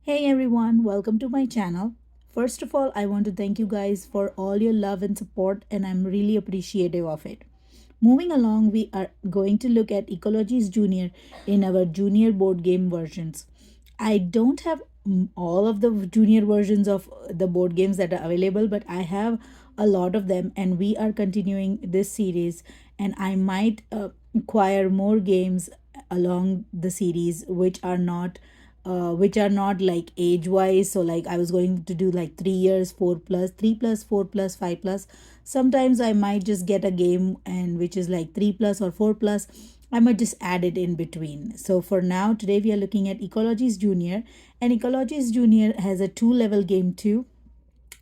Hey everyone, welcome to my channel. First of all, I want to thank you guys for all your love and support, and I'm really appreciative of it. Moving along, we are going to look at Ecologies Junior in our junior board game versions. I don't have all of the junior versions of the board games that are available, but I have a lot of them, and we are continuing this series. And I might acquire more games along the series which are not like age wise. So like I was going to do like 3 years, 4 plus, 3 plus, 4 plus, 5 plus. Sometimes I might just get a game and which is like 3 plus or 4 plus. I might just add it in between. So for now, today we are looking at Ecologies Junior, and Ecologies Junior has a two-level game too.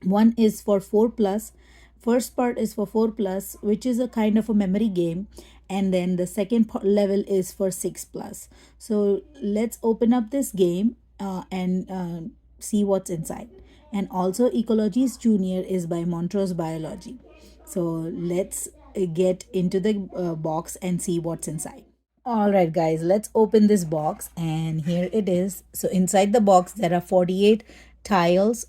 One is for 4 plus. First part is for 4 plus, which is a kind of a memory game, and then the second level is for 6 plus. So let's open up this game and see what's inside. And also, Ecologies Junior is by Montrose Biology. So let's get into the box and see what's inside. All right, guys, let's open this box, and here it is. So inside the box, there are 48 tiles,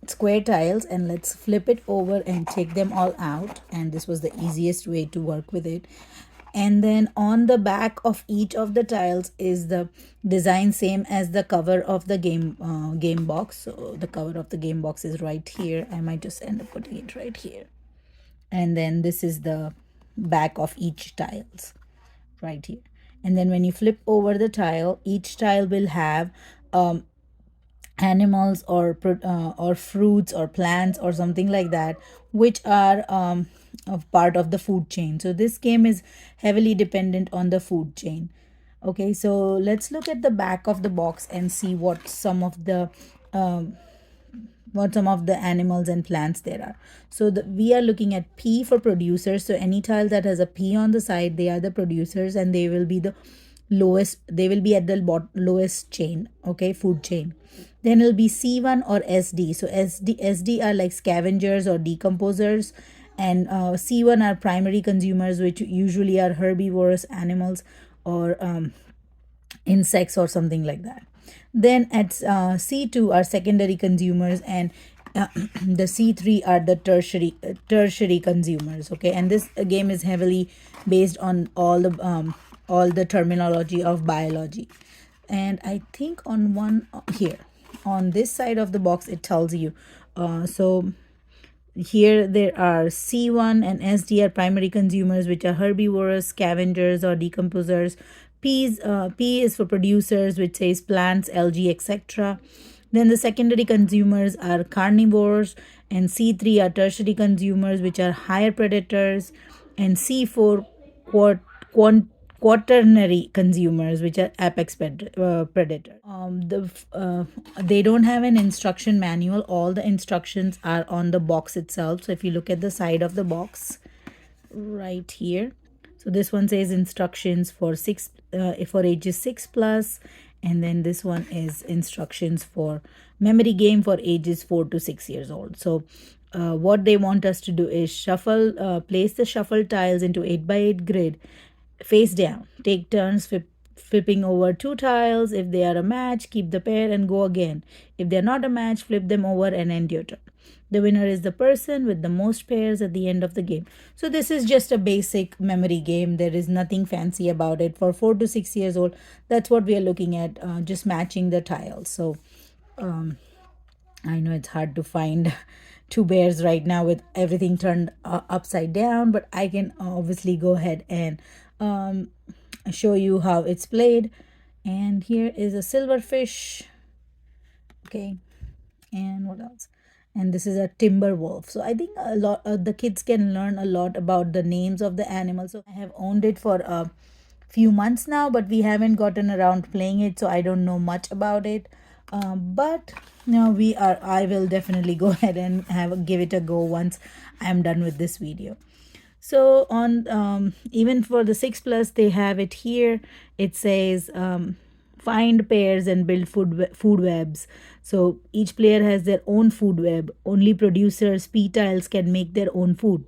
square tiles, and let's flip it over and take them all out. And this was the easiest way to work with it. And then on the back of each of the tiles is the design same as the cover of the game box. So the cover of the game box is right here. I might just end up putting it right here. And then this is the back of each tiles right here. And then when you flip over the tile, each tile will have um, animals or fruits or plants or something like that, which are a part of the food chain. So this game is heavily dependent on the food chain. Okay, so let's look at the back of the box and see um, what some of the animals and plants there are. So we are looking at P for producers. So any tile that has a P on the side, they are the producers, and they will be the lowest. They will be at the lowest chain. Okay, food chain. Then it'll be C1 or SD. So SD are like scavengers or decomposers, and C1 are primary consumers, which usually are herbivorous animals or insects or something like that. Then at C2 are secondary consumers, and the C3 are the tertiary consumers. Okay, and this game is heavily based on all the terminology of biology. And I think on one here on this side of the box it tells you. So here there are C1 and SD are primary consumers, which are herbivorous, scavengers, or decomposers. P is for producers, which says plants, algae, etc. Then the secondary consumers are carnivores, and C3 are tertiary consumers, which are higher predators, and C4 quaternary consumers, which are apex predator. They don't have an instruction manual. All the instructions are on the box itself. So if you look at the side of the box right here, so this one says instructions for ages 6 plus, and then this one is instructions for memory game for ages 4 to 6 years old. So what they want us to do is place the shuffle tiles into 8 by 8 grid face down. Take turns flipping over 2 tiles. If they are a match, keep the pair and go again. If they're not a match, flip them over and end your turn. The winner is the person with the most pairs at the end of the game. So this is just a basic memory game. There is nothing fancy about it. For 4 to 6 years old, that's what we are looking at, just matching the tiles. So I know it's hard to find two bears right now with everything turned upside down, but I can obviously go ahead and show you how it's played. And here is a silverfish. Okay, and what else? And this is a timber wolf. So I think a lot the kids can learn a lot about the names of the animals. So I have owned it for a few months now, but we haven't gotten around playing it, so I don't know much about it. But now I will definitely go ahead and give it a go once I'm done with this video. So on even for the 6 plus, they have it here. It says find pairs and build food webs. So each player has their own food web. Only producers P tiles can make their own food.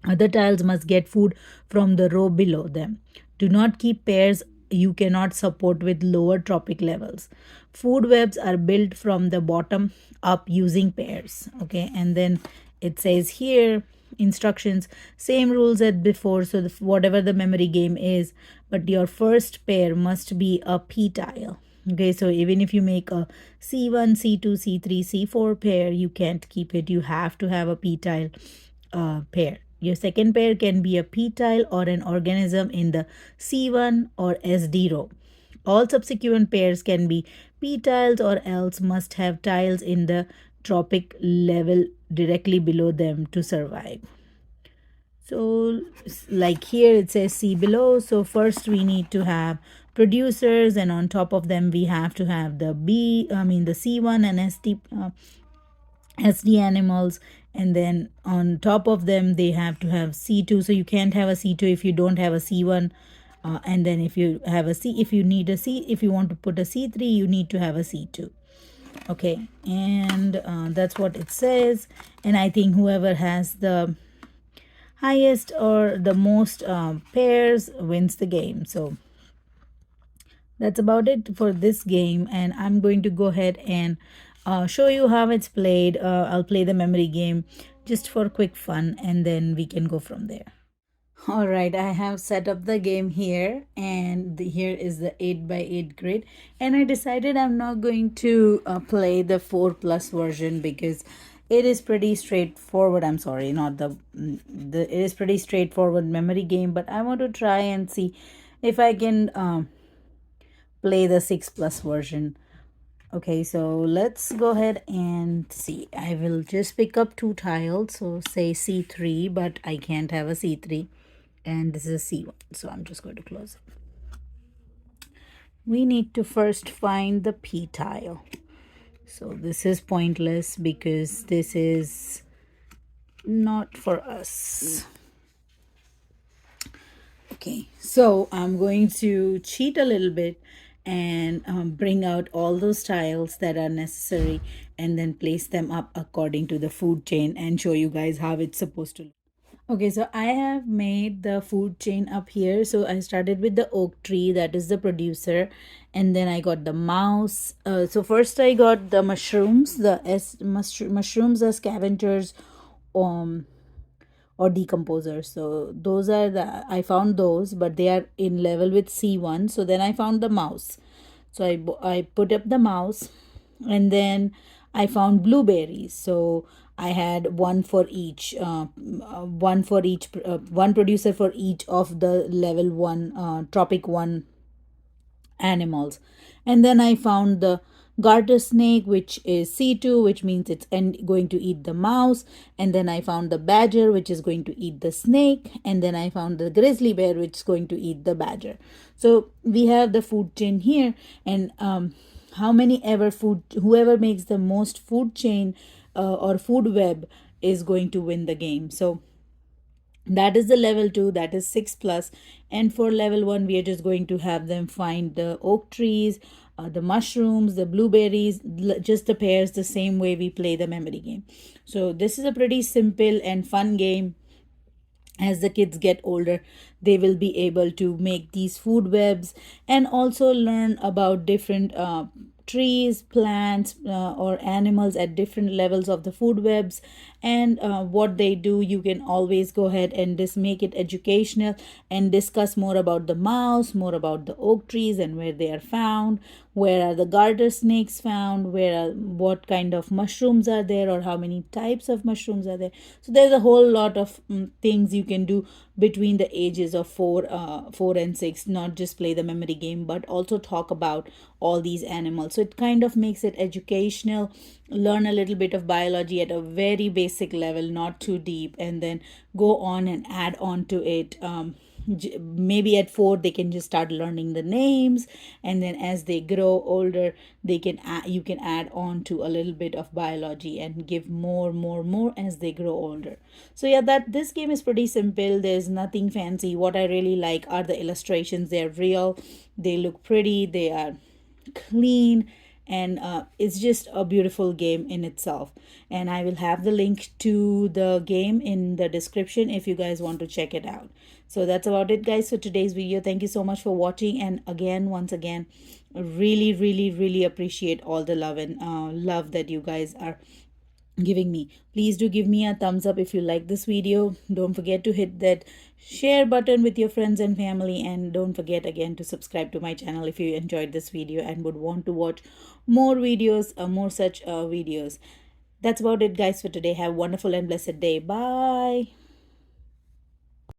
Other tiles must get food from the row below them. Do not keep pairs you cannot support with lower tropic levels. food webs are built from the bottom up using pairs. Okay, and then it says here instructions, same rules as before. So whatever the memory game is, but your first pair must be a p tile. Okay, so even if you make a c1, c2, c3, c4 pair, you can't keep it. You have to have a p tile pair. Your second pair can be a p tile or an organism in the c1 or sd row. All subsequent pairs can be p tiles or else must have tiles in the tropic level directly below them to survive. So, like here it says see below. So, first we need to have producers, and on top of them, we have to have the C1 and SD animals, and then on top of them, they have to have C2. So, you can't have a C2 if you don't have a C1. And then if you have a C, if you need a C, if you want to put a C3, you need to have a C2. Okay, and that's what it says. And I think whoever has the highest or the most pairs wins the game. So that's about it for this game, and I'm going to go ahead and show you how it's played. I'll play the memory game just for quick fun, and then we can go from there. All right, I have set up the game here, and here is the 8 by 8 grid. And I decided I'm not going to play the 4 plus version because it is pretty straightforward. I'm sorry, not the it is pretty straightforward memory game, but I want to try and see if I can play the 6 plus version. Okay, so let's go ahead and see. I will just pick up 2 tiles, so say C3, but I can't have a C3, and this is C1, so I'm just going to close it. We need to first find the P tile. So this is pointless because this is not for us. Okay, so I'm going to cheat a little bit and bring out all those tiles that are necessary and then place them up according to the food chain and show you guys how it's supposed to look. Okay, so I have made the food chain up here. So I started with the oak tree, that is the producer, and then I got the mouse. So first I got the mushrooms. Mushrooms are scavengers, um, or decomposers. So those are the I found those, but they are in level with C1. So then I found the mouse. So I put up the mouse, and then I found blueberries. So I had one producer for each of the level 1 tropic 1 animals. And then I found the garter snake, which is C2, which means it's going to eat the mouse. And then I found the badger, which is going to eat the snake. And then I found the grizzly bear, which is going to eat the badger. So we have the food chain here. And whoever makes the most food chain or food web is going to win the game. So that is the level 2, that is 6 plus. And for level 1, we are just going to have them find the oak trees, the mushrooms, the blueberries, just the pairs, the same way we play the memory game. So this is a pretty simple and fun game. As the kids get older, they will be able to make these food webs and also learn about different trees, plants, or animals at different levels of the food webs, and what they do. You can always go ahead and just make it educational and discuss more about the mouse, more about the oak trees and where they are found, where are the garter snakes found, what kind of mushrooms are there, or how many types of mushrooms are there. So there's a whole lot of things you can do between the ages of 4 and 6. Not just play the memory game, but also talk about all these animals. So it kind of makes it educational, learn a little bit of biology at a very basic level, not too deep, and then go on and add on to it. Maybe at 4 they can just start learning the names, and then as they grow older, you can add on to a little bit of biology and give more as they grow older. So yeah, that this game is pretty simple. There's nothing fancy. What I really like are the illustrations. They're real, they look pretty, they are clean, and it's just a beautiful game in itself. And I will have the link to the game in the description if you guys want to check it out. So that's about it, guys, for today's video. Thank you so much for watching, and again, once again, really appreciate all the love and love that you guys are giving me. Please do give me a thumbs up if you like this video. Don't forget to hit that share button with your friends and family, and don't forget again to subscribe to my channel if you enjoyed this video and would want to watch more videos, more such videos. That's about it, guys, for today. Have a wonderful and blessed day. Bye.